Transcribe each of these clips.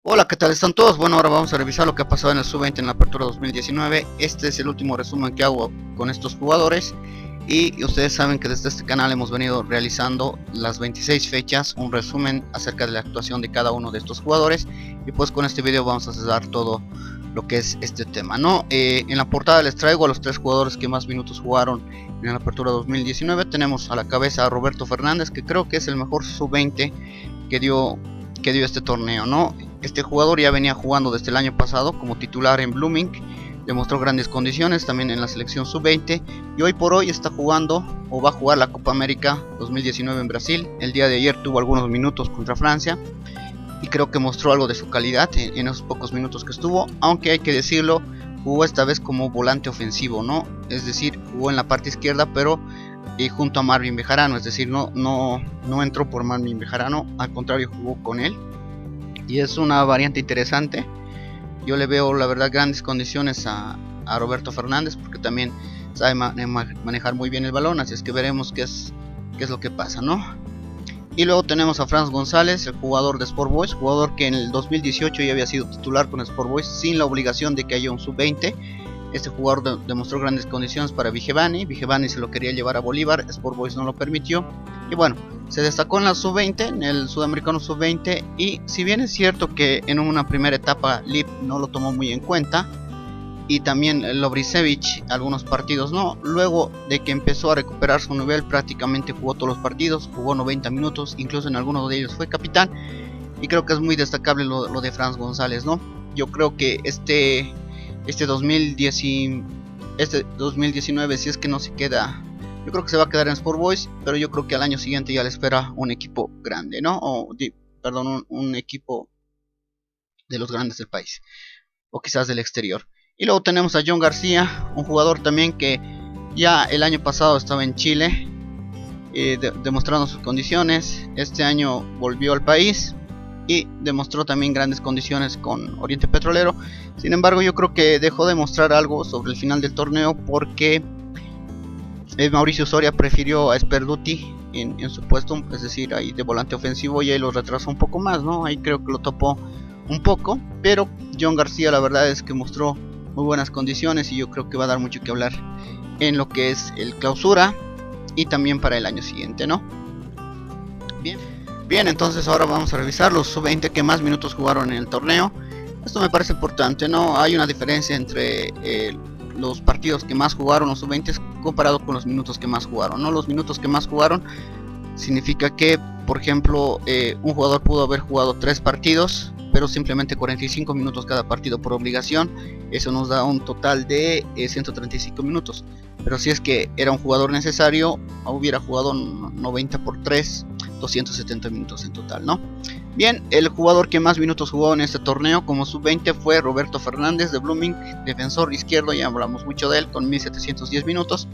Hola, ¿qué tal están todos? Bueno, ahora vamos a revisar lo que ha pasado en el Sub-20 en la Apertura 2019. Este es el último resumen que hago con estos jugadores. Y ustedes saben que desde este canal hemos venido realizando las 26 fechas, un resumen acerca de la actuación de cada uno de estos jugadores. Y pues con este video vamos a cerrar todo lo que es este tema, ¿no? En la portada les traigo a los tres jugadores que más minutos jugaron en la Apertura 2019. Tenemos a la cabeza a Roberto Fernández, que creo que es el mejor Sub-20 que dio este torneo, ¿no? Este jugador ya venía jugando desde el año pasado como titular en Blooming, demostró grandes condiciones también en la selección sub-20 y hoy por hoy está jugando o va a jugar la Copa América 2019 en Brasil. El día de ayer tuvo algunos minutos contra Francia y creo que mostró algo de su calidad en esos pocos minutos que estuvo, aunque hay que decirlo, jugó esta vez como volante ofensivo, ¿no? Es decir, jugó en la parte izquierda, pero junto a Marvin Bejarano, es decir, no entró por Marvin Bejarano, al contrario jugó con él. Y es una variante interesante. Yo le veo la verdad grandes condiciones a Roberto Fernández, porque también sabe manejar muy bien el balón, así es que veremos qué es lo que pasa, ¿no? Y luego tenemos a Franz González, el jugador de Sport Boys, jugador que en el 2018 ya había sido titular con Sport Boys sin la obligación de que haya un sub-20. Este jugador demostró grandes condiciones para Vigevani se lo quería llevar a Bolívar, Sport Boys no lo permitió. Y bueno, se destacó en la sub-20, en el sudamericano sub-20, y si bien es cierto que en una primera etapa Lip no lo tomó muy en cuenta, y también Lovricevic algunos partidos no, luego de que empezó a recuperar su nivel prácticamente jugó todos los partidos, jugó 90 minutos, incluso en algunos de ellos fue capitán, y creo que es muy destacable lo de Franz González, ¿no? Yo creo que este 2019, si es que no se queda, yo creo que se va a quedar en Sport Boys, pero yo creo que al año siguiente ya le espera un equipo grande, ¿no? Un equipo de los grandes del país, o quizás del exterior. Y luego tenemos a John García, un jugador también que ya el año pasado estaba en Chile, demostrando sus condiciones. Este año volvió al país y demostró también grandes condiciones con Oriente Petrolero. Sin embargo, yo creo que dejó de mostrar algo sobre el final del torneo, porque Mauricio Soria prefirió a Sperduti en su puesto, es decir, ahí de volante ofensivo, y ahí lo retrasó un poco más, ¿no? Ahí creo que lo topó un poco, pero John García la verdad es que mostró muy buenas condiciones y yo creo que va a dar mucho que hablar en lo que es el clausura y también para el año siguiente, ¿no? Bien, entonces ahora vamos a revisar los sub-20 que más minutos jugaron en el torneo. Esto me parece importante, ¿no? Hay una diferencia entre los partidos que más jugaron los sub-20 comparado con los minutos que más jugaron, ¿no? Los minutos que más jugaron significa que, por ejemplo, un jugador pudo haber jugado 3 partidos, pero simplemente 45 minutos cada partido por obligación. Eso nos da un total de 135 minutos. Pero si es que era un jugador necesario, hubiera jugado 90 por 3, 270 minutos en total, ¿no? Bien, el jugador que más minutos jugó en este torneo como sub-20 fue Roberto Fernández de Blooming, defensor izquierdo, ya hablamos mucho de él, con 1710 minutos.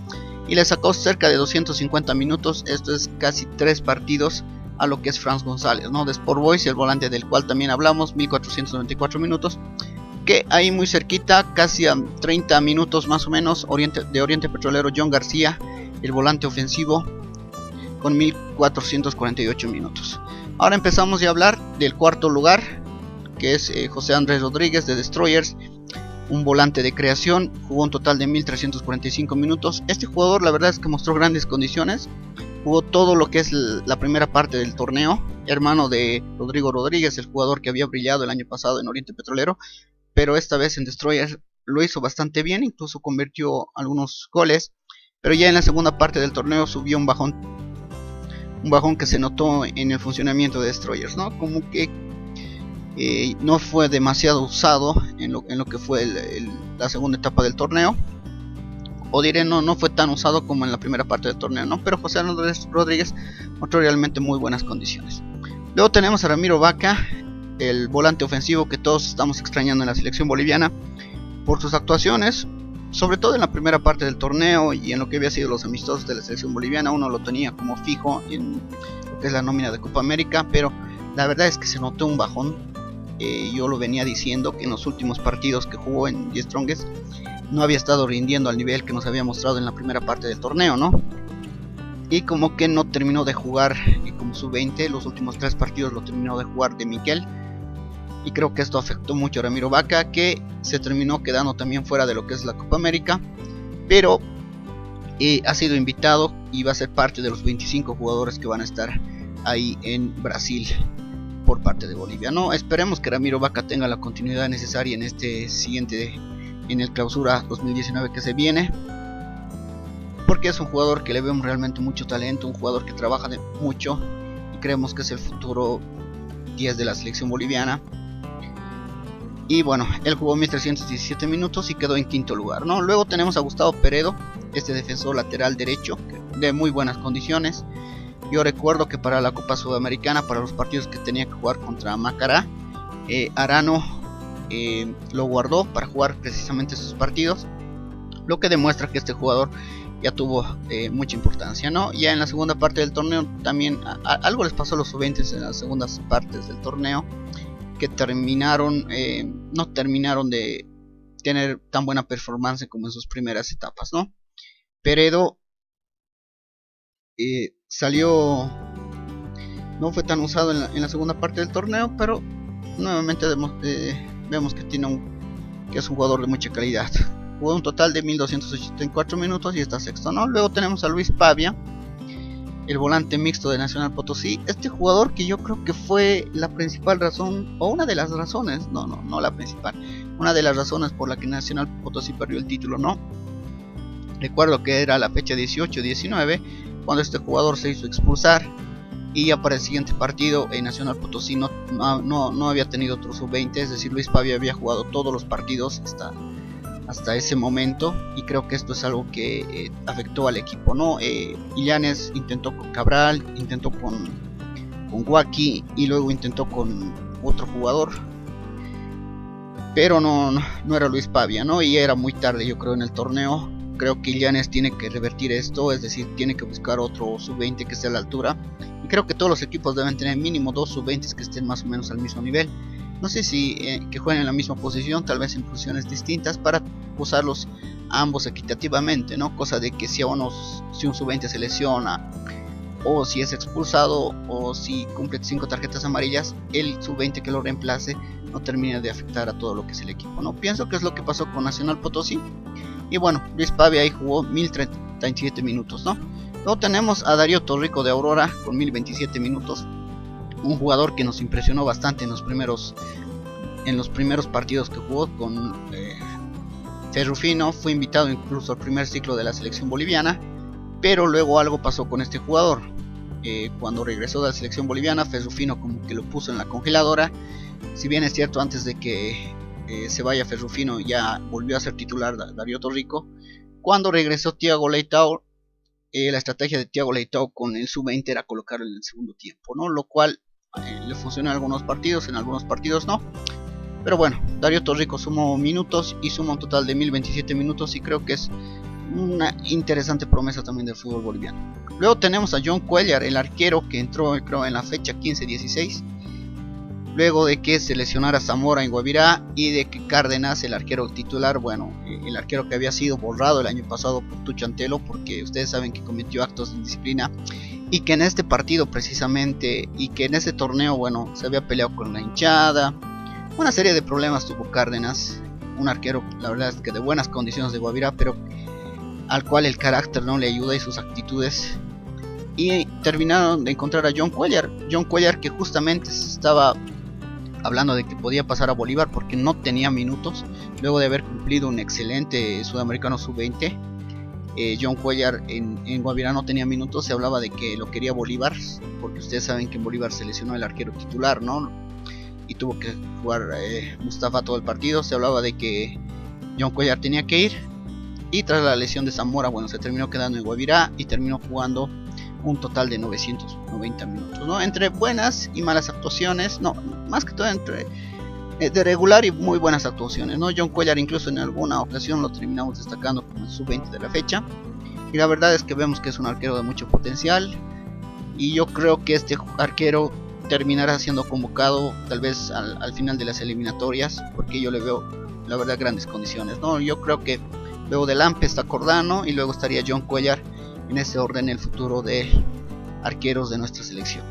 Y le sacó cerca de 250 minutos, esto es casi 3 partidos a lo que es Franz González, ¿no? De Sport Boys, el volante del cual también hablamos, 1494 minutos. Que ahí muy cerquita, casi a 30 minutos más o menos, de Oriente Petrolero John García, el volante ofensivo, con 1448 minutos. Ahora empezamos ya a hablar del cuarto lugar, que es José Andrés Rodríguez de Destroyers, un volante de creación, jugó un total de 1345 minutos. Este jugador la verdad es que mostró grandes condiciones, jugó todo lo que es la primera parte del torneo, hermano de Rodrigo Rodríguez, el jugador que había brillado el año pasado en Oriente Petrolero, pero esta vez en Destroyers lo hizo bastante bien, incluso convirtió algunos goles, pero ya en la segunda parte del torneo subió un bajón que se notó en el funcionamiento de Destroyers, ¿no? Como que no fue demasiado usado en lo que fue la segunda etapa del torneo, o diré no fue tan usado como en la primera parte del torneo, ¿no? Pero José Andrés Rodríguez mostró realmente muy buenas condiciones. Luego tenemos a Ramiro Vaca, el volante ofensivo que todos estamos extrañando en la selección boliviana por sus actuaciones, sobre todo en la primera parte del torneo y en lo que había sido los amistosos de la selección boliviana. Uno lo tenía como fijo en lo que es la nómina de Copa América, pero la verdad es que se notó un bajón. Yo lo venía diciendo que en los últimos partidos que jugó en The Strongest no había estado rindiendo al nivel que nos había mostrado en la primera parte del torneo, ¿no? Y como que no terminó de jugar como sub-20, los últimos 3 partidos lo terminó de jugar de Miquel. y creo que esto afectó mucho a Ramiro Vaca, que se terminó quedando también fuera de lo que es la Copa América, pero ha sido invitado y va a ser parte de los 25 jugadores que van a estar ahí en Brasil por parte de Bolivia. No, esperemos que Ramiro Vaca tenga la continuidad necesaria en este siguiente, en el Clausura 2019 que se viene, porque es un jugador que le vemos realmente mucho talento, un jugador que trabaja mucho y creemos que es el futuro 10 de la selección boliviana. Y bueno, él jugó 1317 minutos y quedó en quinto lugar, ¿no? Luego tenemos a Gustavo Peredo, este defensor lateral derecho de muy buenas condiciones. Yo recuerdo que para la Copa Sudamericana, para los partidos que tenía que jugar contra Macará, Arano lo guardó para jugar precisamente esos partidos, lo que demuestra que este jugador ya tuvo mucha importancia, ¿no? Ya en la segunda parte del torneo también algo les pasó a los sub-20 en las segundas partes del torneo, que no terminaron de tener tan buena performance como en sus primeras etapas, ¿no? Peredo salió, no fue tan usado en la segunda parte del torneo, pero nuevamente vemos que que es un jugador de mucha calidad. Jugó un total de 1284 minutos y está sexto, ¿no? Luego tenemos a Luis Pavia, el volante mixto de Nacional Potosí. Este jugador que yo creo que fue la principal razón, o una de las razones, no la principal, una de las razones por la que Nacional Potosí perdió el título, ¿no? Recuerdo que era la fecha 18-19 cuando este jugador se hizo expulsar, y ya para el siguiente partido Nacional Potosí no había tenido otro sub-20, es decir, Luis Pavia había jugado todos los partidos hasta ese momento, y creo que esto es algo que afectó al equipo, ¿no? Illanes intentó con Cabral, intentó con Guaki y luego intentó con otro jugador, pero no era Luis Pavia, ¿no? Y era muy tarde, yo creo, en el torneo. Creo que Illanes tiene que revertir esto, es decir, tiene que buscar otro sub-20 que esté a la altura, y creo que todos los equipos deben tener mínimo 2 sub-20 que estén más o menos al mismo nivel. No sé si que jueguen en la misma posición, tal vez en posiciones distintas, para usarlos ambos equitativamente, ¿no? Cosa de que si un sub-20 se lesiona, o si es expulsado, o si cumple 5 tarjetas amarillas, el sub-20 que lo reemplace no termina de afectar a todo lo que es el equipo, ¿no? Pienso que es lo que pasó con Nacional Potosí. Y bueno, Luis Pavia ahí jugó 1037 minutos, ¿no? Luego tenemos a Darío Torrico de Aurora con 1027 minutos. Un jugador que nos impresionó bastante en los primeros partidos que jugó con Ferrufino. Fue invitado incluso al primer ciclo de la selección boliviana, pero luego algo pasó con este jugador. Cuando regresó de la selección boliviana, Ferrufino como que lo puso en la congeladora. Si bien es cierto, antes de que se vaya Ferrufino ya volvió a ser titular Darío Torrico. Cuando regresó Thiago Leitao, la estrategia de Thiago Leitao con el sub-20 era colocarlo en el segundo tiempo, ¿no? Lo cual le funcionó en algunos partidos no. Pero bueno, Darío Torrico sumó minutos y sumó un total de 1027 minutos, y creo que es una interesante promesa también del fútbol boliviano. Luego tenemos a John Cuellar, el arquero que entró, creo, en la fecha 15-16, luego de que se lesionara Zamora en Guavirá y de que Cárdenas, el arquero titular, el arquero que había sido borrado el año pasado por Tucho Antelo, porque ustedes saben que cometió actos de indisciplina, y que en este partido precisamente, y que en este torneo, se había peleado con la hinchada. Una serie de problemas tuvo Cárdenas, un arquero, la verdad es que de buenas condiciones de Guavirá, pero al cual el carácter no le ayuda y sus actitudes. Y terminaron de encontrar a John Cuellar que justamente estaba hablando de que podía pasar a Bolívar porque no tenía minutos, luego de haber cumplido un excelente sudamericano sub-20. John Cuellar en Guavirá no tenía minutos, se hablaba de que lo quería Bolívar, porque ustedes saben que en Bolívar se lesionó el arquero titular, ¿no? Y tuvo que jugar Mustafa todo el partido. Se hablaba de que John Cuellar tenía que ir, y tras la lesión de Zamora, se terminó quedando en Guavirá y terminó jugando un total de 990 minutos, ¿no? Entre buenas y malas actuaciones, más que todo entre de regular y muy buenas actuaciones, ¿no? John Cuellar incluso en alguna ocasión lo terminamos destacando como el sub-20 de la fecha, y la verdad es que vemos que es un arquero de mucho potencial, y yo creo que este arquero terminará siendo convocado tal vez al final de las eliminatorias, porque yo le veo, la verdad, grandes condiciones, ¿no? Yo creo que luego de Lampe está Cordano y luego estaría John Cuellar, en ese orden el futuro de arqueros de nuestra selección.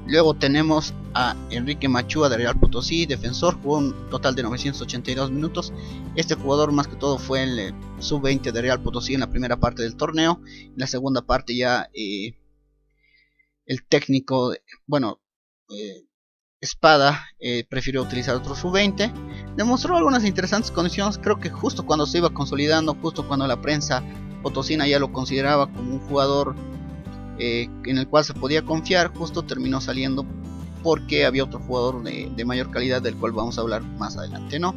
Luego tenemos a Enrique Machúa de Real Potosí, defensor, jugó un total de 982 minutos. Este jugador más que todo fue el sub-20 de Real Potosí en la primera parte del torneo. En la segunda parte ya el técnico, bueno, Espada prefirió utilizar otro sub-20. Demostró algunas interesantes condiciones, creo que justo cuando se iba consolidando, justo cuando la prensa potosina ya lo consideraba como un jugador en el cual se podía confiar, justo terminó saliendo porque había otro jugador de mayor calidad del cual vamos a hablar más adelante, ¿no?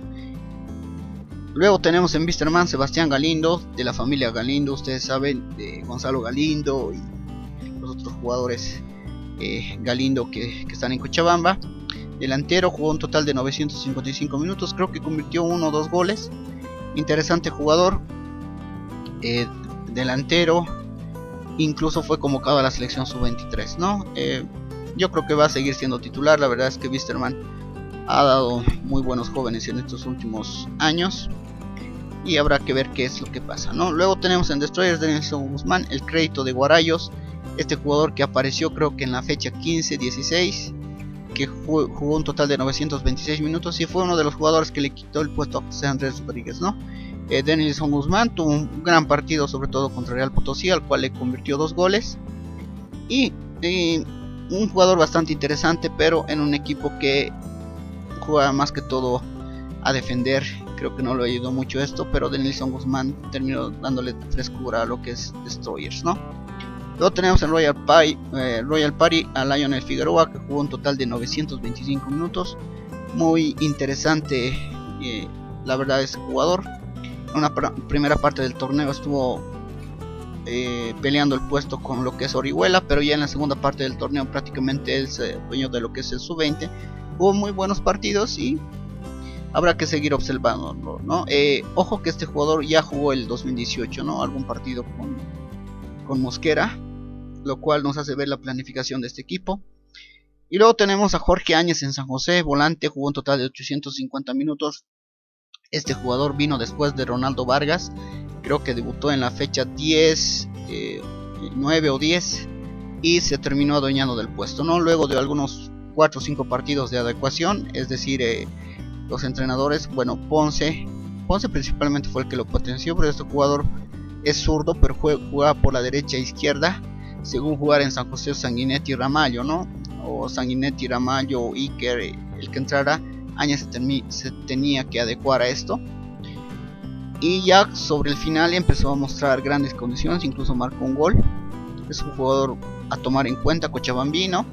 Luego tenemos en Wisterman Sebastián Galindo, de la familia Galindo, ustedes saben, de Gonzalo Galindo y los otros jugadores Galindo que están en Cochabamba. Delantero, jugó un total de 955 minutos, creo que convirtió 1 o 2 goles. Interesante jugador, delantero, incluso fue convocado a la selección sub-23, ¿no? Yo creo que va a seguir siendo titular. La verdad es que Wisterman ha dado muy buenos jóvenes en estos últimos años y habrá que ver qué es lo que pasa, ¿no? Luego tenemos en Destroyers de Denilson Guzmán, el crédito de Guarayos, este jugador que apareció creo que en la fecha 15-16, que jugó un total de 926 minutos y fue uno de los jugadores que le quitó el puesto a José Andrés Rodríguez, ¿no? Denilson Guzmán tuvo un gran partido, sobre todo contra Real Potosí, al cual le convirtió 2 goles. Y un jugador bastante interesante, pero en un equipo que juega más que todo a defender. Creo que no lo ayudó mucho esto, pero Denilson Guzmán terminó dándole frescura a lo que es Destroyers, ¿no? Luego tenemos en Royal Party a Lionel Figueroa, que jugó un total de 925 minutos. Muy interesante, la verdad, ese jugador. En una primera parte del torneo estuvo peleando el puesto con lo que es Orihuela, pero ya en la segunda parte del torneo prácticamente él se dueño de lo que es el sub-20. Hubo muy buenos partidos y habrá que seguir observándolo, ¿no? Ojo que este jugador ya jugó el 2018, ¿no? Algún partido con Mosquera, lo cual nos hace ver la planificación de este equipo. Y luego tenemos a Jorge Áñez en San José, volante, jugó un total de 850 minutos. Este jugador vino después de Ronaldo Vargas, creo que debutó en la fecha 9 o 10 y se terminó adueñando del puesto, ¿no? Luego de algunos 4 o 5 partidos de adecuación, es decir, los entrenadores, bueno, Ponce principalmente fue el que lo potenció, pero este jugador es zurdo, pero juega por la derecha e izquierda, según jugar en San José Sanguinetti y Ramallo, ¿no? O Sanguinetti, Ramallo, Iker, el que entrara. Áñez se tenía que adecuar a esto, y ya sobre el final empezó a mostrar grandes condiciones, incluso marcó un gol. Es un jugador a tomar en cuenta, cochabambino,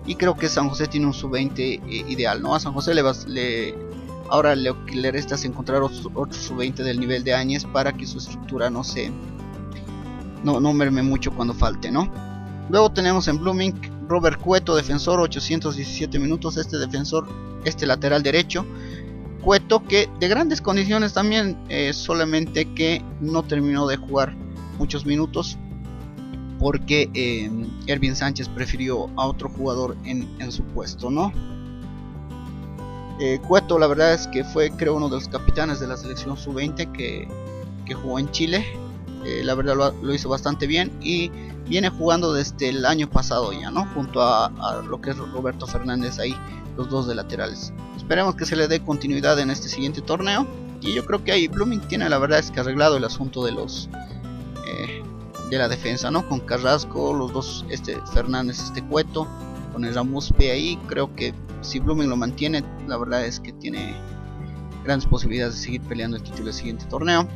y creo que San José tiene un sub-20 ideal, ¿no? A San José ahora lo que le resta es encontrar otro sub-20 del nivel de Áñez para que su estructura no merme mucho cuando falte, ¿no? Luego tenemos en Blooming Robert Cueto, defensor, 817 minutos. Este lateral derecho, Cueto, que de grandes condiciones también, solamente que no terminó de jugar muchos minutos porque Ervin Sánchez prefirió a otro jugador en su puesto, ¿no? Cueto, la verdad es que fue, creo, uno de los capitanes de la selección sub-20 que jugó en Chile. La verdad lo hizo bastante bien y viene jugando desde el año pasado ya, ¿no? Junto a lo que es Roberto Fernández ahí, los dos de laterales. Esperemos que se le dé continuidad en este siguiente torneo, y yo creo que ahí Blooming tiene, la verdad es que arreglado el asunto de la defensa, ¿no? Con Carrasco, los dos, Fernández, Cueto, con el Ramuspe ahí. Creo que si Blooming lo mantiene, la verdad es que tiene grandes posibilidades de seguir peleando el título del siguiente torneo.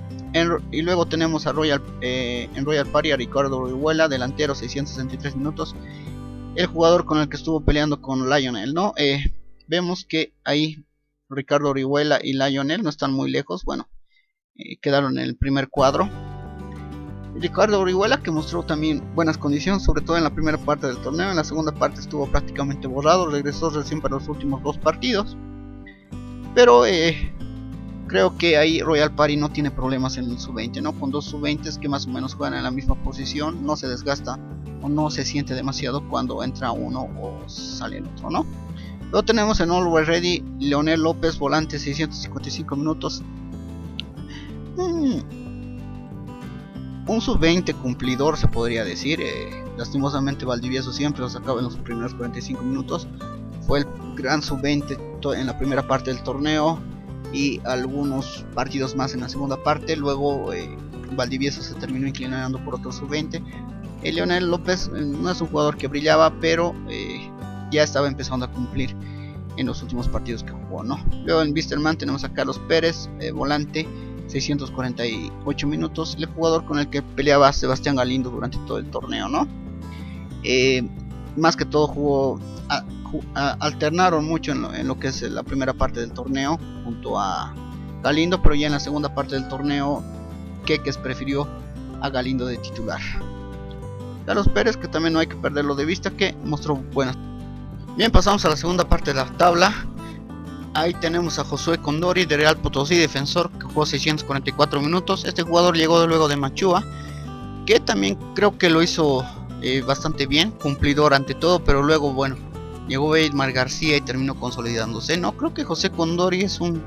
Y luego tenemos en Royal Party a Ricardo Orihuela, delantero, 663 minutos, el jugador con el que estuvo peleando con Lionel, ¿no? Vemos que ahí Ricardo Orihuela y Lionel no están muy lejos, bueno, quedaron en el primer cuadro. Ricardo Orihuela, que mostró también buenas condiciones, sobre todo en la primera parte del torneo. En la segunda parte estuvo prácticamente borrado, regresó recién para los últimos 2 partidos, pero creo que ahí Royal Party no tiene problemas en el sub-20, ¿no? Con 2 sub-20 que más o menos juegan en la misma posición, no se desgasta o no se siente demasiado cuando entra uno o sale el otro, ¿no? Luego tenemos en Always Ready Leonel López, volante, 655 minutos. Un sub-20 cumplidor, se podría decir. Lastimosamente Valdivieso siempre lo sacaba en los primeros 45 minutos. fue el gran sub-20 en la primera parte del torneo y algunos partidos más en la segunda parte. Luego Valdivieso se terminó inclinando por otro sub-20. Leonel López no es un jugador que brillaba, pero ya estaba empezando a cumplir en los últimos partidos que jugó, ¿no? Luego en Wisterman tenemos a Carlos Pérez, volante, 648 minutos, el jugador con el que peleaba Sebastián Galindo durante todo el torneo, ¿no? Más que todo jugó, alternaron mucho en lo que es la primera parte del torneo junto a Galindo, pero ya en la segunda parte del torneo Queques prefirió a Galindo de titular. Carlos Pérez, que también no hay que perderlo de vista, que mostró buenas. Bien, pasamos a la segunda parte de la tabla. Ahí tenemos a Josué Condori de Real Potosí, defensor, que jugó 644 minutos. Este jugador llegó luego de Machúa, que también creo que lo hizo bastante bien, cumplidor ante todo, pero luego, bueno, llegó Eidmar García y terminó consolidándose. No, creo que José Condori es un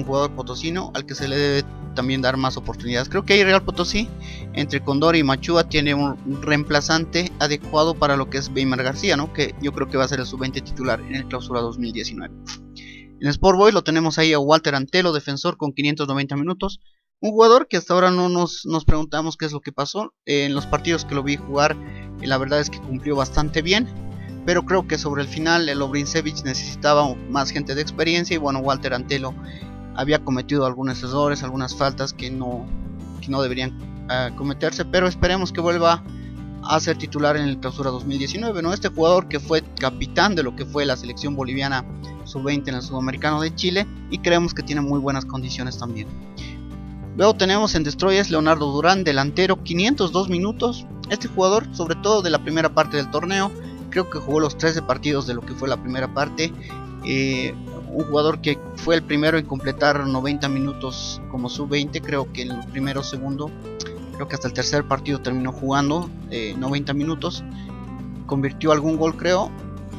jugador potosino al que se le debe también dar más oportunidades. Creo que ahí Real Potosí, entre Condori y Machúa, tiene un reemplazante adecuado para lo que es Eidmar García, ¿no? Que yo creo que va a ser el sub-20 titular en el clausura 2019. En Sport Boys lo tenemos ahí a Walter Antelo, defensor, con 590 minutos. Un jugador que hasta ahora no nos preguntamos qué es lo que pasó. En los partidos que lo vi jugar, la verdad es que cumplió bastante bien. Pero creo que sobre el final el Obrinsevich necesitaba más gente de experiencia. Y bueno, Walter Antelo había cometido algunos errores, algunas faltas que no deberían cometerse. Pero esperemos que vuelva a ser titular en el clausura 2019, ¿no? Este jugador que fue capitán de lo que fue la selección boliviana sub-20 en el sudamericano de Chile, y creemos que tiene muy buenas condiciones también. Luego tenemos en Destroyers Leonardo Durán, delantero, 502 minutos. Este jugador, sobre todo de la primera parte del torneo, creo que jugó los 13 partidos de lo que fue la primera parte. Un jugador que fue el primero en completar 90 minutos como sub-20, creo que en el primero, segundo, creo que hasta el tercer partido terminó jugando 90 minutos. Convirtió algún gol, creo,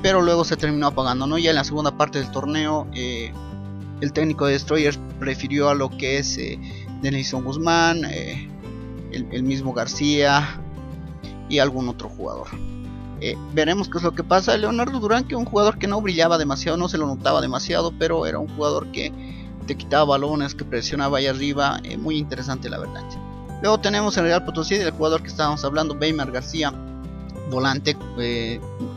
pero luego se terminó apagando, ¿no? Ya en la segunda parte del torneo, el técnico de Destroyers prefirió a lo que es Denilson Guzmán, el mismo García y algún otro jugador. Veremos qué es lo que pasa. Leonardo Durán, que es un jugador que no brillaba demasiado, no se lo notaba demasiado, pero era un jugador que te quitaba balones, que presionaba ahí arriba, muy interesante la verdad. Luego tenemos en Real Potosí del jugador que estábamos hablando, Eidmar García, volante,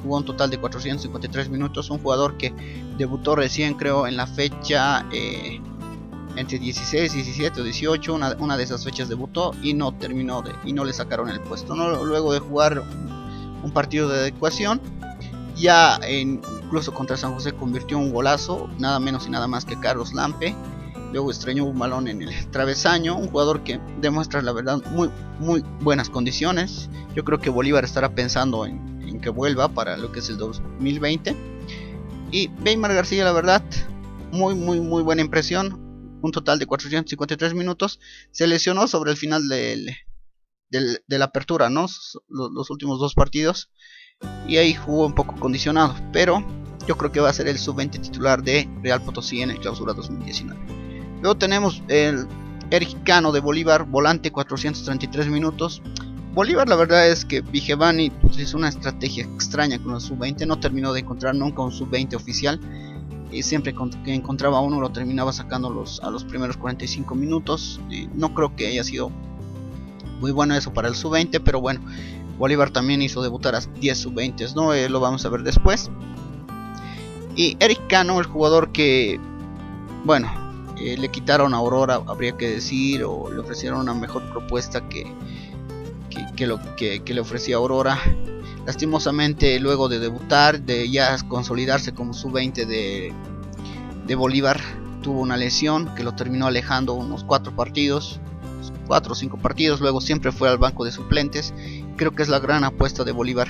jugó un total de 453 minutos, un jugador que debutó recién, creo, en la fecha entre 16, 17 o 18, una de esas fechas debutó y no terminó y no le sacaron el puesto, ¿no? Luego de jugar un partido de adecuación, ya incluso contra San José convirtió un golazo, nada menos y nada más que Carlos Lampe. Luego estreñó un balón en el travesaño, un jugador que demuestra la verdad muy buenas condiciones. Yo creo que Bolívar estará pensando en que vuelva para lo que es el 2020. Y Eidmar García, la verdad, muy buena impresión, un total de 453 minutos. Se lesionó sobre el final de la apertura, ¿no? Los últimos dos partidos, y ahí jugó un poco condicionado, pero yo creo que va a ser el sub-20 titular de Real Potosí en el clausura 2019. Luego tenemos el Eric Cano de Bolívar, volante, 433 minutos. Bolívar, la verdad es que Vigevani utilizó una estrategia extraña con el sub-20, no terminó de encontrar nunca un sub-20 oficial, y siempre que encontraba uno lo terminaba sacando a los primeros 45 minutos. No creo que haya sido muy bueno eso para el sub-20, pero bueno, Bolívar también hizo debutar a 10 sub-20, ¿no? Lo vamos a ver después. Y Eric Cano, el jugador que, bueno, le quitaron a Aurora, habría que decir, o le ofrecieron una mejor propuesta que le ofrecía Aurora. Lastimosamente, luego de debutar, de ya consolidarse como sub-20 de Bolívar, tuvo una lesión que lo terminó alejando unos 4 o 5 partidos. Luego siempre fue al banco de suplentes. Creo que es la gran apuesta de Bolívar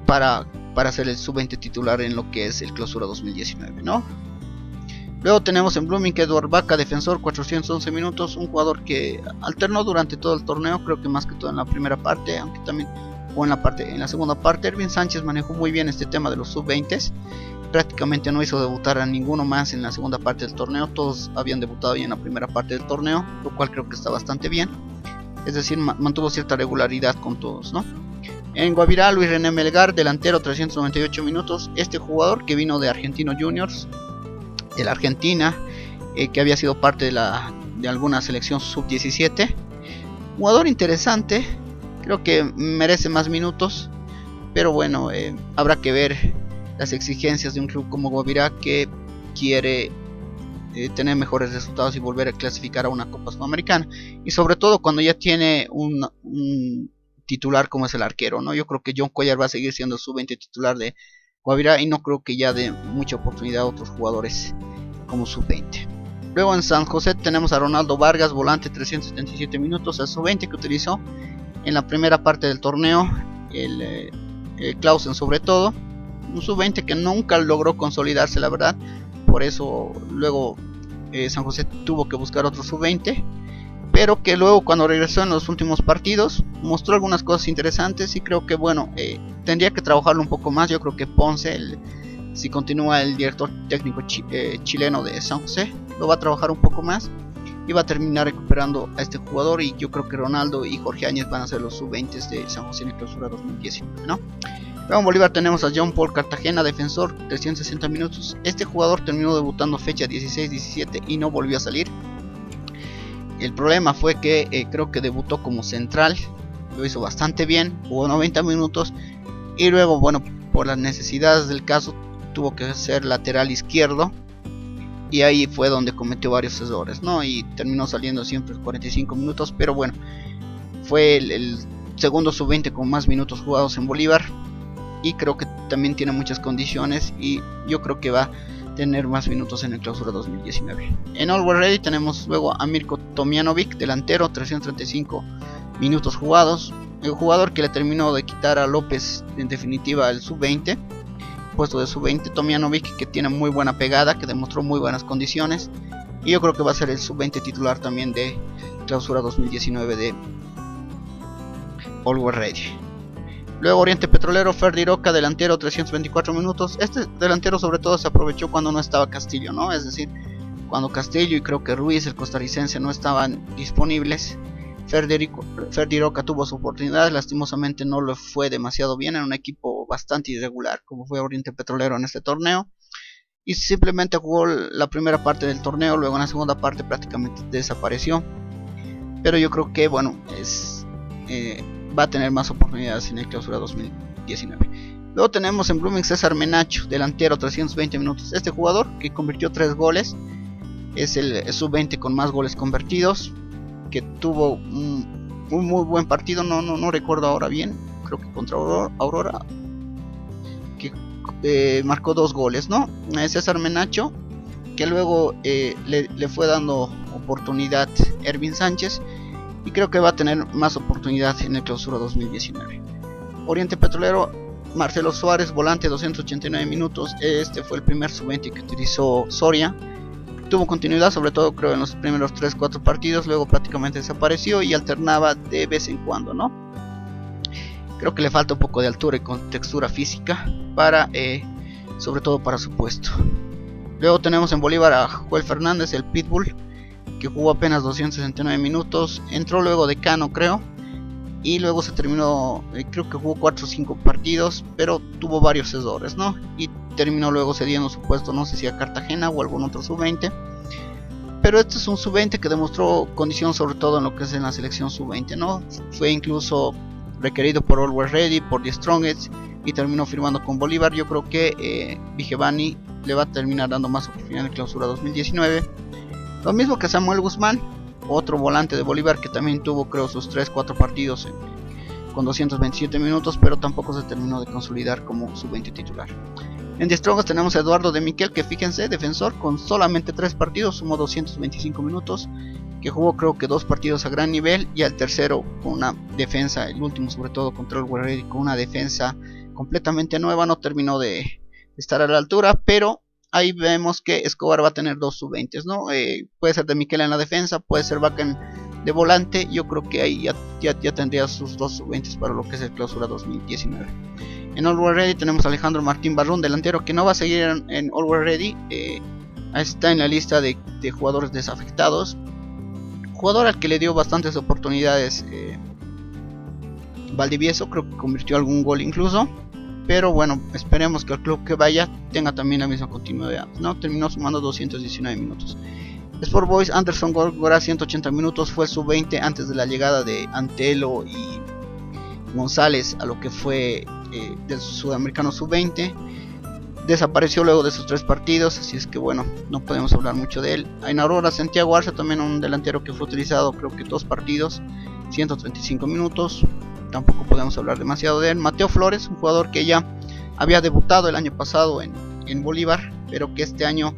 para ser el sub-20 titular en lo que es el clausura 2019, ¿no? Luego tenemos en Blooming Eduard Vaca, defensor, 411 minutos, un jugador que alternó durante todo el torneo, creo que más que todo en la primera parte, aunque también jugó en la segunda parte. Erwin Sánchez manejó muy bien este tema de los sub-20, prácticamente no hizo debutar a ninguno más en la segunda parte del torneo, todos habían debutado ya en la primera parte del torneo, lo cual creo que está bastante bien, es decir, mantuvo cierta regularidad con todos, ¿no? En Guavirá, Luis René Melgar, delantero, 398 minutos. Este jugador que vino de Argentinos Juniors, de la Argentina, que había sido parte de alguna selección sub-17. Jugador interesante, creo que merece más minutos, pero bueno, habrá que ver las exigencias de un club como Guavirá, que quiere tener mejores resultados y volver a clasificar a una Copa Sudamericana, y sobre todo cuando ya tiene un titular como es el arquero, ¿no? Yo creo que John Cuellar va a seguir siendo su 20 titular de Guavirá, y no creo que ya dé mucha oportunidad a otros jugadores como sub-20. Luego en San José tenemos a Ronaldo Vargas, volante, 377 minutos, el sub-20 que utilizó en la primera parte del torneo, el Clausen sobre todo, un sub-20 que nunca logró consolidarse, la verdad. Por eso luego San José tuvo que buscar otro sub-20, pero que luego cuando regresó en los últimos partidos mostró algunas cosas interesantes, y creo que bueno, tendría que trabajarlo un poco más. Yo creo que Ponce, si continúa el director técnico chileno de San José, lo va a trabajar un poco más y va a terminar recuperando a este jugador, y yo creo que Ronaldo y Jorge Áñez van a ser los sub-20 de San José en la clausura 2019, ¿no? Luego en Bolívar tenemos a John Paul Cartagena, defensor, 360 minutos. Este jugador terminó debutando fecha 16-17 y no volvió a salir. El problema fue que creo que debutó como central, lo hizo bastante bien, jugó 90 minutos, y luego, bueno, por las necesidades del caso, tuvo que ser lateral izquierdo, y ahí fue donde cometió varios errores, ¿no? Y terminó saliendo siempre 45 minutos, pero bueno, fue el segundo sub-20 con más minutos jugados en Bolívar, y creo que también tiene muchas condiciones, y yo creo que va a tener más minutos en el clausura 2019. En Always Ready tenemos luego a Mirko Tomjanovic, delantero, 335 minutos jugados, el jugador que le terminó de quitar a López en definitiva el sub-20, puesto de sub-20. Tomjanovic, que tiene muy buena pegada, que demostró muy buenas condiciones, y yo creo que va a ser el sub-20 titular también de clausura 2019 de Always Ready. Luego Oriente Petrolero, Ferdi Roca, delantero, 324 minutos. Este delantero sobre todo se aprovechó cuando no estaba Castillo, ¿no? Es decir, cuando Castillo y creo que Ruiz, el costarricense, no estaban disponibles, Ferdi Roca tuvo su oportunidad. Lastimosamente no le fue demasiado bien en un equipo bastante irregular como fue Oriente Petrolero en este torneo, y simplemente jugó la primera parte del torneo. Luego en la segunda parte prácticamente desapareció, pero yo creo que bueno, va a tener más oportunidades en el clausura 2019. Luego tenemos en Blooming César Menacho, delantero, 320 minutos. Este jugador que convirtió 3 goles es el sub-20 con más goles convertidos, que tuvo un muy buen partido. No recuerdo ahora bien, creo que contra Aurora, que marcó 2 goles, ¿no? César Menacho, que luego le fue dando oportunidad Ervin Sánchez, y creo que va a tener más oportunidad en el clausura 2019. Oriente Petrolero, Marcelo Suárez, volante, 289 minutos. Este fue el primer sub-20 que utilizó Soria. Tuvo continuidad, sobre todo creo en los primeros 3-4 partidos, luego prácticamente desapareció y alternaba de vez en cuando, ¿no? Creo que le falta un poco de altura y contextura física para, sobre todo para su puesto. Luego tenemos en Bolívar a Joel Fernández, el Pitbull, que jugó apenas 269 minutos, entró luego de Cano creo, y luego se terminó, creo que jugó 4 o 5 partidos, pero tuvo varios errores, ¿no? Y terminó luego cediendo su puesto, no sé si a Cartagena o algún otro sub-20, pero este es un sub-20 que demostró condición sobre todo en lo que es en la selección sub-20, ¿no? Fue incluso requerido por Always Ready, por The Strongest, y terminó firmando con Bolívar. Yo creo que Vigevani le va a terminar dando más oportunidad en clausura 2019. Lo mismo que Samuel Guzmán, otro volante de Bolívar que también tuvo creo sus 3-4 partidos con 227 minutos, pero tampoco se terminó de consolidar como sub-20 titular. En The Strongest tenemos a Eduardo de Miquel, que fíjense, defensor con solamente 3 partidos, sumó 225 minutos, que jugó creo que 2 partidos a gran nivel, y al tercero con una defensa, el último sobre todo contra el Guerrero, con una defensa completamente nueva, no terminó de estar a la altura, pero ahí vemos que Escobar va a tener 2 sub-20, ¿no? Puede ser de Miquel en la defensa, puede ser Bacan de volante. Yo creo que ahí ya tendría sus 2 sub-20 para lo que es el clausura 2019. En Always Ready tenemos a Alejandro Martín Barrón, delantero, que no va a seguir en Always Ready. Está en la lista de jugadores desafectados. Jugador al que le dio bastantes oportunidades Valdivieso, creo que convirtió algún gol incluso. Pero bueno, esperemos que el club que vaya tenga también la misma continuidad, ¿no? Terminó sumando 219 minutos. Sport Boys, Anderson Góngora, 180 minutos, fue el sub-20 antes de la llegada de Antelo y González a lo que fue del sudamericano sub-20. Desapareció luego de esos 3 partidos, así es que bueno, no podemos hablar mucho de él. En Aurora, Santiago Arce, también un delantero que fue utilizado creo que 2 partidos, 135 minutos. Tampoco podemos hablar demasiado de él. Mateo Flores, un jugador que ya había debutado el año pasado en Bolívar, pero que este año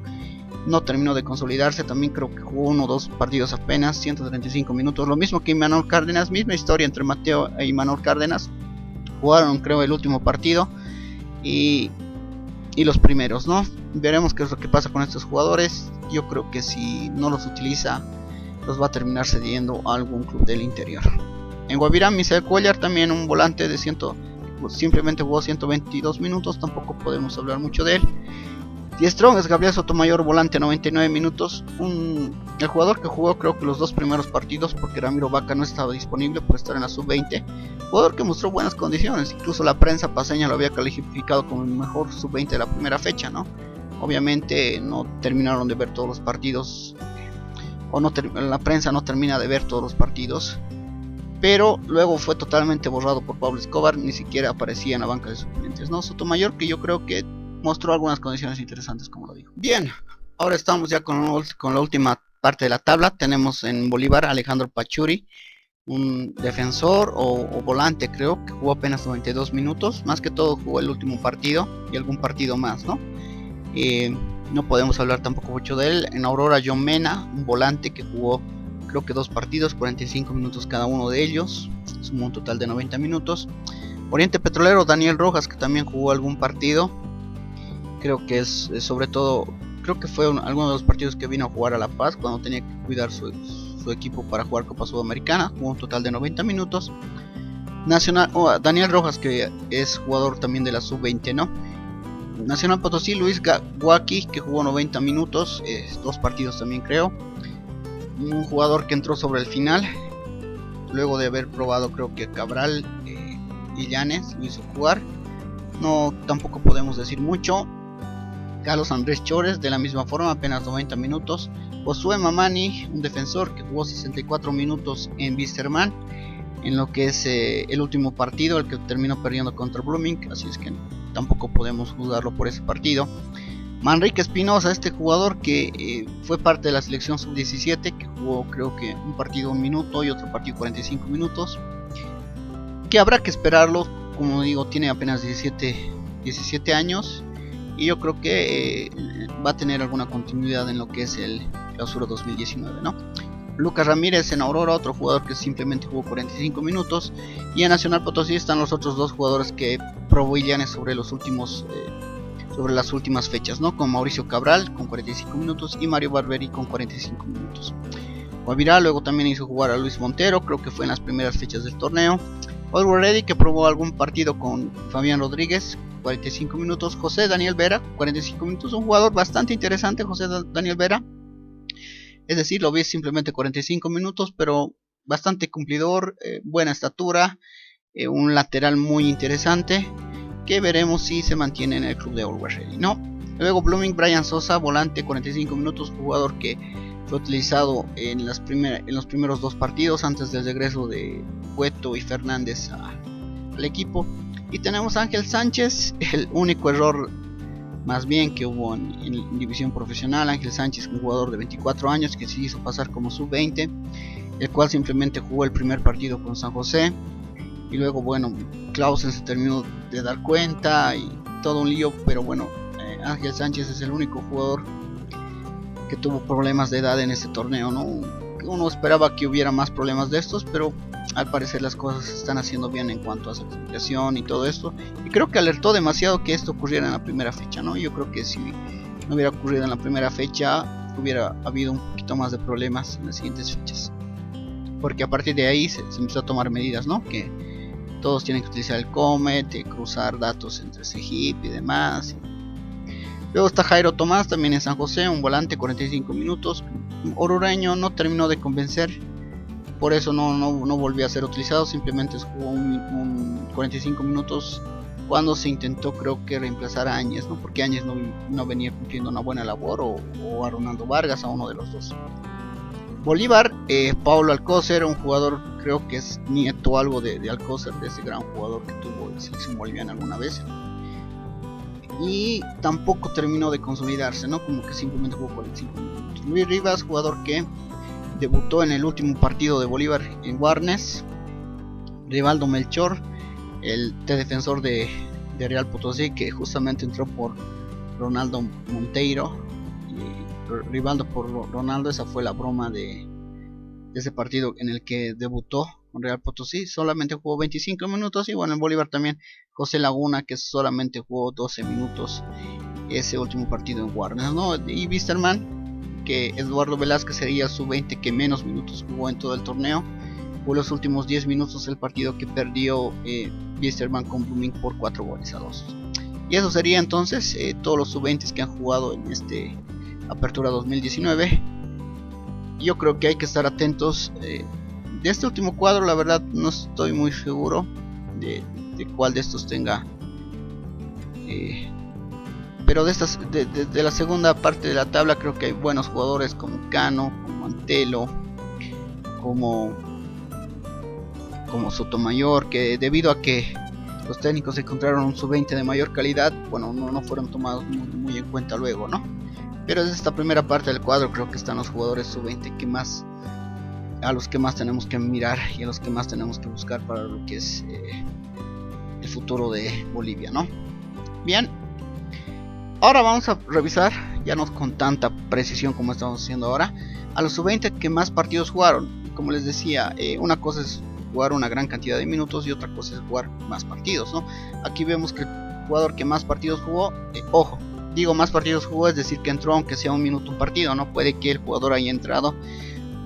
no terminó de consolidarse. También creo que jugó 1 o 2 partidos apenas, 135 minutos. Lo mismo que Imanol Cárdenas, misma historia entre Mateo e Imanol Cárdenas. Jugaron creo el último partido y los primeros, ¿no? Veremos qué es lo que pasa con estos jugadores. Yo creo que si no los utiliza, los va a terminar cediendo a algún club del interior. En Guavirá, Misael Cuellar, también un volante de simplemente jugó 122 minutos, tampoco podemos hablar mucho de él. Die Strong es Gabriel Sotomayor, volante, 99 minutos, el jugador que jugó creo que los 2 primeros partidos porque Ramiro Vaca no estaba disponible por estar en la sub-20, jugador que mostró buenas condiciones, incluso la prensa paseña lo había calificado como el mejor sub-20 de la primera fecha, ¿no? Obviamente no terminaron de ver todos los partidos, la prensa no termina de ver todos los partidos, pero luego fue totalmente borrado por Pablo Escobar, ni siquiera aparecía en la banca de suplentes, ¿no? Sotomayor, que yo creo que mostró algunas condiciones interesantes, como lo dijo. Bien, ahora estamos ya con la última parte de la tabla. Tenemos en Bolívar Alejandro Pachuri, un defensor o volante creo, que jugó apenas 92 minutos, más que todo jugó el último partido y algún partido más, ¿no? No podemos hablar tampoco mucho de él. En Aurora, John Mena, un volante que jugó creo que 2 partidos, 45 minutos cada uno de ellos, sumó un total de 90 minutos. Oriente Petrolero, Daniel Rojas, que también jugó algún partido, creo que es sobre todo, creo que fue alguno de los partidos que vino a jugar a La Paz cuando tenía que cuidar su equipo para jugar Copa Sudamericana, jugó un total de 90 minutos. Nacional, Daniel Rojas, que es jugador también de la sub-20, ¿no? Nacional Potosí, Luis Guaki, que jugó 90 minutos, 2 partidos también creo. Un jugador que entró sobre el final, luego de haber probado creo que Cabral y Llanes lo hizo jugar. No, tampoco podemos decir mucho. Carlos Andrés Chores, de la misma forma, apenas 90 minutos. Josué Mamani, un defensor que jugó 64 minutos en Wisterman, en lo que es el último partido, el que terminó perdiendo contra Blooming, así es que tampoco podemos juzgarlo por ese partido. Manrique Espinosa, este jugador que fue parte de la selección sub-17, que jugó creo que un partido 1 minuto y otro partido 45 minutos, que habrá que esperarlo, como digo, tiene apenas 17 años, y yo creo que va a tener alguna continuidad en lo que es el Clausura 2019, ¿no? Lucas Ramírez en Aurora, otro jugador que simplemente jugó 45 minutos, y en Nacional Potosí están los otros 2 jugadores que probó Illanes sobre las últimas fechas, ¿no? Con Mauricio Cabral con 45 minutos y Mario Barberi con 45 minutos. Guavirá luego también hizo jugar a Luis Montero, creo que fue en las primeras fechas del torneo. Always Ready, que probó algún partido con Fabián Rodríguez, 45 minutos. José Daniel Vera, 45 minutos, un jugador bastante interesante, José Daniel Vera. Es decir, lo vi simplemente 45 minutos, pero bastante cumplidor, buena estatura, un lateral muy interesante, que veremos si se mantiene en el club de Always Ready, ¿no? Luego Blooming, Brian Sosa, volante, 45 minutos, jugador que fue utilizado en los primeros 2 partidos antes del regreso de Cueto y Fernández al equipo. Y tenemos a Ángel Sánchez, el único error más bien que hubo en división profesional. Ángel Sánchez, un jugador de 24 años que se hizo pasar como sub-20, el cual simplemente jugó el primer partido con San José, y luego bueno, Clausen se terminó de dar cuenta y todo un lío, pero bueno, Ángel Sánchez es el único jugador que tuvo problemas de edad en este torneo, ¿no? Uno esperaba que hubiera más problemas de estos, pero al parecer las cosas se están haciendo bien en cuanto a certificación y todo esto, y creo que alertó demasiado que esto ocurriera en la primera fecha, ¿no? Yo creo que si no hubiera ocurrido en la primera fecha, hubiera habido un poquito más de problemas en las siguientes fechas, porque a partir de ahí se empezó a tomar medidas, ¿no? Que todos tienen que utilizar el Comet, cruzar datos entre CGIP y demás. Luego está Jairo Tomás, también en San José, un volante, 45 minutos. Orureño no terminó de convencer, por eso no volvió a ser utilizado, simplemente jugó un 45 minutos cuando se intentó, creo que, reemplazar a Áñez, ¿no? Porque Áñez no venía cumpliendo una buena labor, o a Ronaldo Vargas, a uno de los dos. Bolívar, Paulo Alcócer, un jugador, creo que es nieto algo de Alcócer, de ese gran jugador que tuvo la selección boliviana alguna vez, y tampoco terminó de consolidarse, ¿no? Como que simplemente jugó 45 minutos. Luis Rivas, jugador que debutó en el último partido de Bolívar en Warnes. Rivaldo Melchor, el defensor de Real Potosí, que justamente entró por Ronaldo Monteiro, y Rivaldo por Ronaldo. Esa fue la broma de ese partido en el que debutó con Real Potosí. Solamente jugó 25 minutos. Y bueno, en Bolívar también José Laguna, que solamente jugó 12 minutos ese último partido en Warnes, ¿no? Y Wisterman, que Eduardo Velázquez sería su 20 que menos minutos jugó en todo el torneo. Fue los últimos 10 minutos el partido que perdió Wisterman con Blooming por 4-2. Y eso sería entonces todos los sub-20 que han jugado en este Apertura 2019. Yo creo que hay que estar atentos. De este último cuadro, la verdad no estoy muy seguro de cuál de estos tenga, pero de la segunda parte de la tabla creo que hay buenos jugadores como Cano, como Antelo, como Sotomayor, que debido a que los técnicos encontraron un sub-20 de mayor calidad, bueno, no fueron tomados muy en cuenta luego, ¿no? Pero desde esta primera parte del cuadro creo que están los jugadores sub-20 a los que más tenemos que mirar y a los que más tenemos que buscar para lo que es el futuro de Bolivia, ¿no? Bien, ahora vamos a revisar, ya no con tanta precisión como estamos haciendo ahora, a los sub-20 que más partidos jugaron. Como les decía, una cosa es jugar una gran cantidad de minutos y otra cosa es jugar más partidos, ¿no? Aquí vemos que el jugador que más partidos jugó, ojo, digo más partidos jugó, es decir que entró aunque sea un minuto un partido, ¿no? Puede que el jugador haya entrado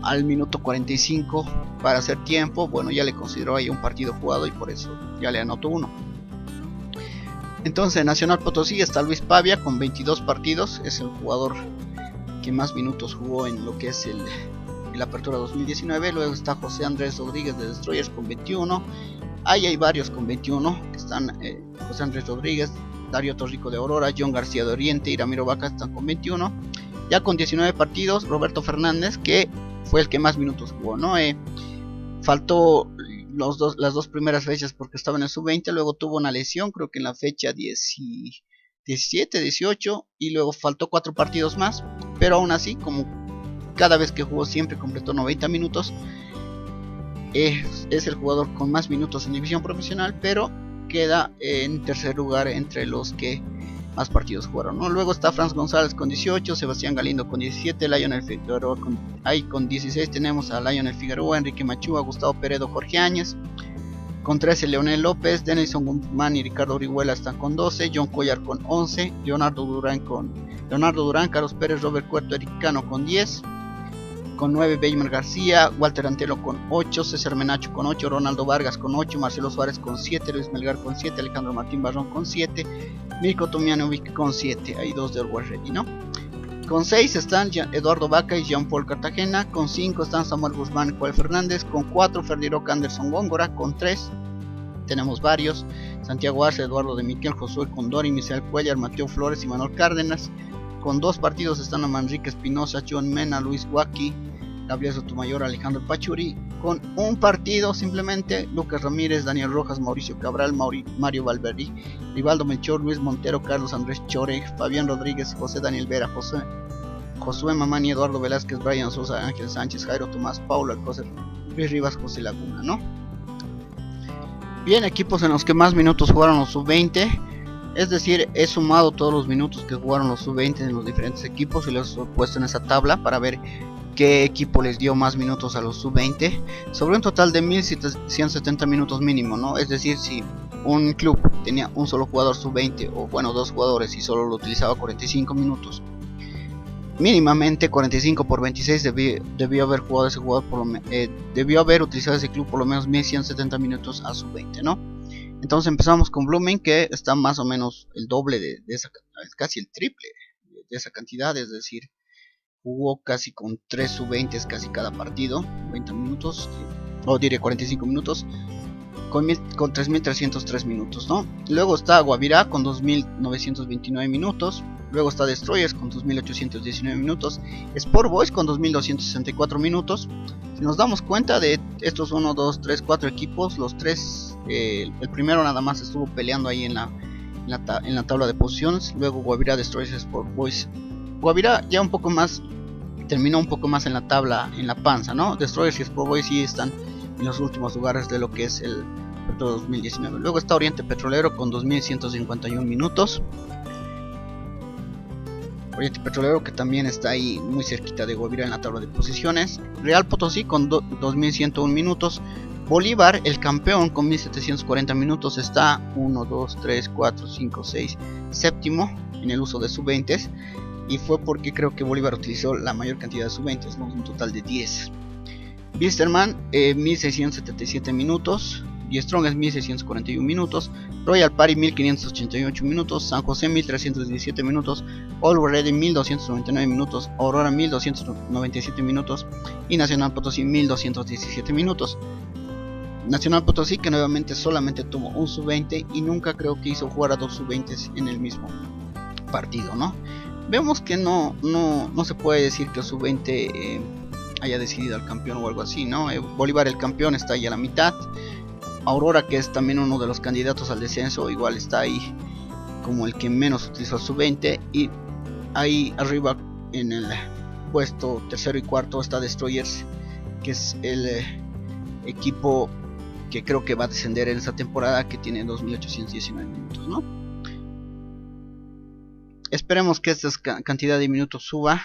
al minuto 45 para hacer tiempo, bueno, ya le consideró ahí un partido jugado y por eso ya le anotó uno. Entonces en Nacional Potosí está Luis Pavia con 22 partidos, es el jugador que más minutos jugó en lo que es la Apertura 2019. Luego está José Andrés Rodríguez de Destroyers con 21. Ahí hay varios con 21 que están José Andrés Rodríguez, Darío Torrico de Aurora, John García de Oriente y Ramiro Vaca están con 21. Ya con 19 partidos Roberto Fernández, que fue el que más minutos jugó, ¿no? Faltó las dos primeras fechas porque estaba en el sub-20, luego tuvo una lesión, creo que en la fecha 17, 18, y luego faltó 4 partidos más, pero aún así, como cada vez que jugó siempre completó 90 minutos, es el jugador con más minutos en división profesional, pero queda en tercer lugar entre los que más partidos jugaron, ¿no? Luego está Franz González con 18, Sebastián Galindo con 17, Lionel Figueroa con 16 tenemos a Lionel Figueroa, Enrique Machúa, Gustavo Peredo, Jorge Áñez. Con 13 Leonel López, Denison Guzmán y Ricardo Orihuela están con 12, John Collar con 11, Leonardo Durán, Carlos Pérez, Robert Cuerto, Eric Cano con 10. Con 9 Beymer García, Walter Antelo con 8, César Menacho con 8, Ronaldo Vargas con 8, Marcelo Suárez con 7, Luis Melgar con 7, Alejandro Martín Barrón con 7, Mirko Tomjanovic con 7, hay 2 de Always Ready, ¿no? Con 6 están Eduardo Vaca y Jean Paul Cartagena, con 5 están Samuel Guzmán y Joel Fernández, con 4 Ferdiroc Anderson Góngora, con 3 tenemos varios, Santiago Arce, Eduardo de Miquel, Josué Condori, Misael Cuellar, Mateo Flores y Manuel Cárdenas. Con 2 partidos están Manrique Espinosa, John Mena, Luis Guaki, Gabriel Sotomayor, Alejandro Pachuri. Con un partido simplemente Lucas Ramírez, Daniel Rojas, Mauricio Cabral, Mario Valverde, Rivaldo Melchor, Luis Montero, Carlos Andrés Chore, Fabián Rodríguez, José Daniel Vera, Josué Mamani, Eduardo Velázquez, Brian Sosa, Ángel Sánchez, Jairo Tomás, Paulo Alcócer, Luis Rivas, José Laguna, ¿no? Bien, equipos en los que más minutos jugaron los sub-20, es decir, he sumado todos los minutos que jugaron los sub-20 en los diferentes equipos y los he puesto en esa tabla para ver qué equipo les dio más minutos a los sub-20, sobre un total de 1170 minutos mínimo, ¿no? Es decir, si un club tenía un solo jugador sub-20, o bueno, 2 jugadores y solo lo utilizaba 45 minutos, mínimamente 45 por 26 debió haber jugado ese jugador debió haber utilizado ese club por lo menos 1170 minutos a sub-20, ¿no? Entonces empezamos con Blooming, que está más o menos el doble de esa, casi el triple de esa cantidad, es decir, jugó casi con 3 sub-20 casi cada partido, 90 minutos, o diré 45 minutos, con 3.303 minutos, ¿no? Luego está Guavirá con 2.929 minutos. Luego está Destroyers con 2.819 minutos. Sport Boys con 2.264 minutos. Si nos damos cuenta de estos 1, 2, 3, 4 equipos, los tres, el primero nada más estuvo peleando ahí en la tabla de posiciones. Luego Guavirá, Destroyers, Sport Boys. Guavirá ya un poco más, terminó un poco más en la tabla, en la panza, ¿no? Destroyers y Sport Boys sí están en los últimos lugares de lo que es el 2019. Luego está Oriente Petrolero con 2.151 minutos. Oriente Petrolero que también está ahí muy cerquita de Guavirá en la tabla de posiciones. Real Potosí con 2.101 minutos. Bolívar, el campeón, con 1.740 minutos, está 1, 2, 3, 4, 5, 6, séptimo en el uso de sub-20, y fue porque creo que Bolívar utilizó la mayor cantidad de sub-20, ¿no? Un total de 10. Wilstermann 1.677 minutos. Die Strong es 1.641 minutos. Royal Party 1.588 minutos. San José 1.317 minutos. Always Ready 1.299 minutos. Aurora 1.297 minutos. Y Nacional Potosí 1.217 minutos. Nacional Potosí que nuevamente solamente tuvo un sub-20 y nunca creo que hizo jugar a dos sub-20 en el mismo partido, ¿no? Vemos que no se puede decir que el sub-20 haya decidido al campeón o algo así, ¿no? Bolívar, el campeón, está ahí a la mitad. Aurora, que es también uno de los candidatos al descenso, igual está ahí como el que menos utilizó el sub-20. Y ahí arriba en el puesto tercero y cuarto está Destroyers, que es el equipo que creo que va a descender en esta temporada, que tiene 2.819 minutos, ¿no? Esperemos que esta cantidad de minutos suba.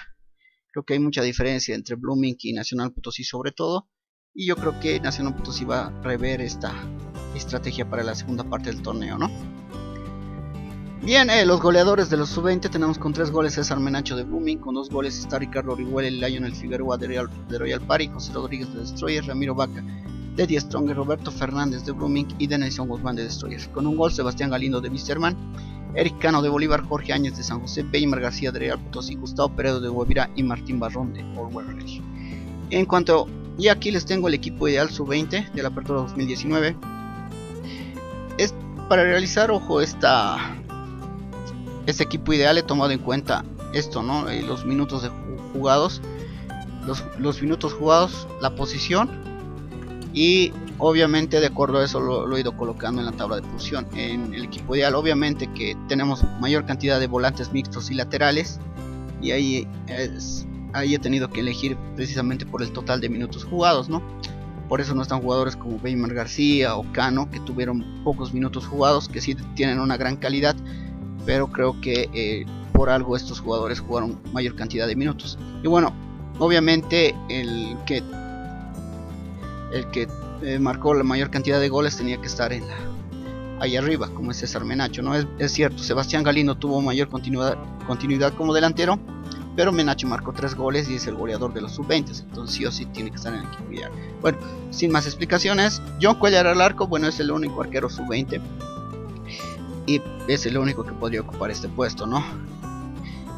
Creo que hay mucha diferencia entre Blooming y Nacional Potosí sobre todo. Y yo creo que Nacional Potosí va a rever esta estrategia para la segunda parte del torneo, ¿no? Bien, los goleadores de los sub-20 tenemos con 3 goles César Menacho de Blooming, con 2 goles está Ricardo Orihuela y Lionel Figueroa de Royal Party, José Rodríguez de Destroyers, Ramiro Vaca de Die Strong, Roberto Fernández de Blooming y Denison Guzmán de Destroyers. Con un gol Sebastián Galindo de Wilstermann, Eric Cano de Bolívar, Jorge Áñez de San José, Weimar García de Real Potosí, Gustavo Peredo de Guavirá y Martín Barrón de Always Ready. En cuanto, y aquí les tengo el equipo ideal sub-20 de la apertura 2019. Es para realizar, ojo, este equipo ideal he tomado en cuenta esto, ¿no? Los minutos jugados, los minutos jugados, la posición, y obviamente de acuerdo a eso lo he ido colocando en la tabla de posición. En el equipo ideal obviamente que tenemos mayor cantidad de volantes mixtos y laterales, y ahí he tenido que elegir precisamente por el total de minutos jugados, ¿no? Por eso no están jugadores como Weimar García o Cano, que tuvieron pocos minutos jugados, que sí tienen una gran calidad, pero creo que por algo estos jugadores jugaron mayor cantidad de minutos. Y bueno, obviamente el que marcó la mayor cantidad de goles tenía que estar ahí arriba, como es César Menacho, ¿no? Es cierto, Sebastián Galindo tuvo mayor continuidad como delantero, pero Menacho marcó 3 goles y es el goleador de los sub-20, entonces sí o sí tiene que estar en el equipo ideal. Bueno, sin más explicaciones, John Cuellar al arco, bueno, es el único arquero sub-20 y es el único que podría ocupar este puesto, ¿no?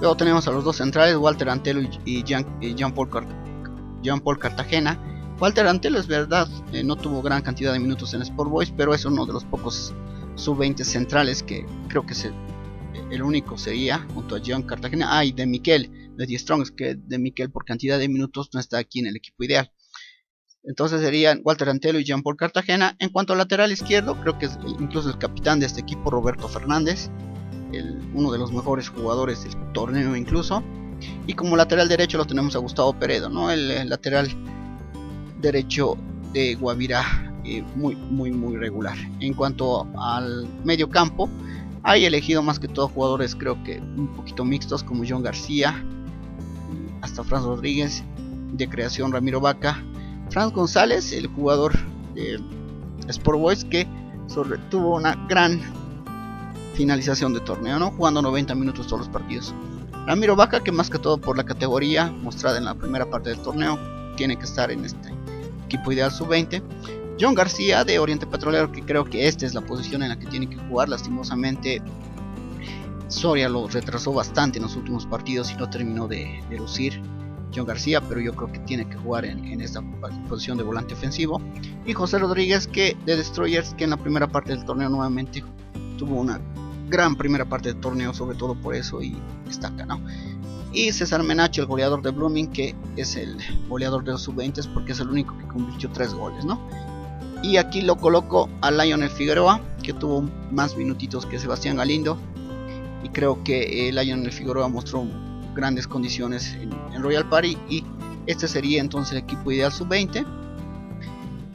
Luego tenemos a los dos centrales, Walter Antelo y Jean Paul Cartagena. Walter Antelo, es verdad, no tuvo gran cantidad de minutos en Sport Boys, pero es uno de los pocos sub-20 centrales que creo que el único sería, junto a Jean Cartagena. Y de Miquel de Die Strong, que de Miquel por cantidad de minutos no está aquí en el equipo ideal. Entonces serían Walter Antelo y Jean Paul Cartagena. En cuanto al lateral izquierdo, creo que es incluso el capitán de este equipo, Roberto Fernández, uno de los mejores jugadores del torneo incluso. Y como lateral derecho lo tenemos a Gustavo Peredo, ¿no? El lateral derecho de Guavirá, muy regular. En cuanto al medio campo, hay elegido más que todo jugadores creo que un poquito mixtos, como John García, hasta Franz Rodríguez, de creación Ramiro Vaca, Franz González, el jugador de Sport Boys, que tuvo una gran finalización de torneo, ¿no? Jugando 90 minutos todos los partidos. Ramiro Vaca, que más que todo por la categoría mostrada en la primera parte del torneo, tiene que estar en este equipo ideal sub-20. John García de Oriente Petrolero, que creo que esta es la posición en la que tiene que jugar. Lastimosamente Soria lo retrasó bastante en los últimos partidos y no terminó de lucir. John García, pero yo creo que tiene que jugar en esta posición de volante ofensivo. Y José Rodríguez, que de Destroyers, que en la primera parte del torneo nuevamente tuvo una gran primera parte del torneo, sobre todo por eso, y destaca, ¿no? Y César Menacho, el goleador de Blooming, que es el goleador de los sub-20 porque es el único que convirtió 3 goles, ¿no? Y aquí lo coloco a Lionel Figueroa, que tuvo más minutitos que Sebastián Galindo, y creo que Lionel Figueroa mostró grandes condiciones en Royal Party, y este sería entonces el equipo ideal sub-20.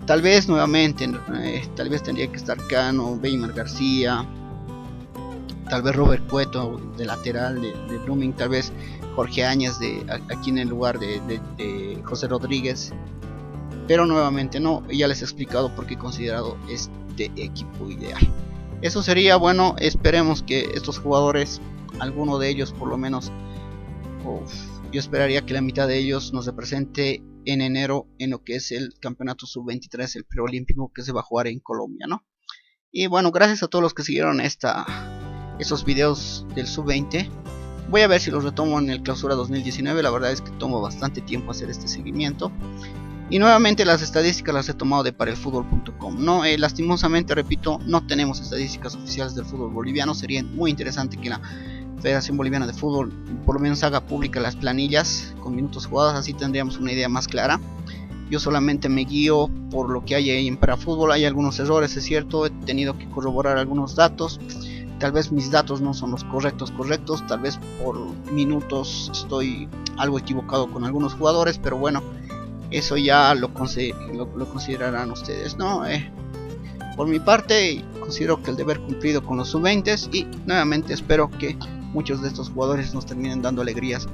Tal vez nuevamente, tal vez tendría que estar Cano, Weimar García, tal vez Robert Cueto de lateral de Blooming, tal vez Jorge Áñez aquí en el lugar de José Rodríguez, pero nuevamente no, ya les he explicado por qué he considerado este equipo ideal. Eso sería, bueno, esperemos que estos jugadores, alguno de ellos por lo menos, yo esperaría que la mitad de ellos nos represente en enero en lo que es el campeonato sub-23, el preolímpico que se va a jugar en Colombia, ¿no? Y bueno, gracias a todos los que siguieron esos videos del sub-20. Voy a ver si los retomo en el clausura 2019. La verdad es que tomo bastante tiempo hacer este seguimiento. Y nuevamente las estadísticas las he tomado de parelfutbol.com, ¿no? Lastimosamente, repito, no tenemos estadísticas oficiales del fútbol boliviano. Sería muy interesante que la Federación Boliviana de Fútbol por lo menos haga públicas las planillas con minutos jugados, así tendríamos una idea más clara. Yo solamente me guío por lo que hay ahí en Parafútbol. Hay algunos errores, es cierto, he tenido que corroborar algunos datos. Tal vez mis datos no son los correctos, tal vez por minutos estoy algo equivocado con algunos jugadores, pero bueno, eso ya lo considerarán ustedes, ¿no? Por mi parte, considero que el deber cumplido con los sub-20, y nuevamente espero que muchos de estos jugadores nos terminen dando alegrías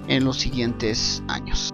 en los siguientes años.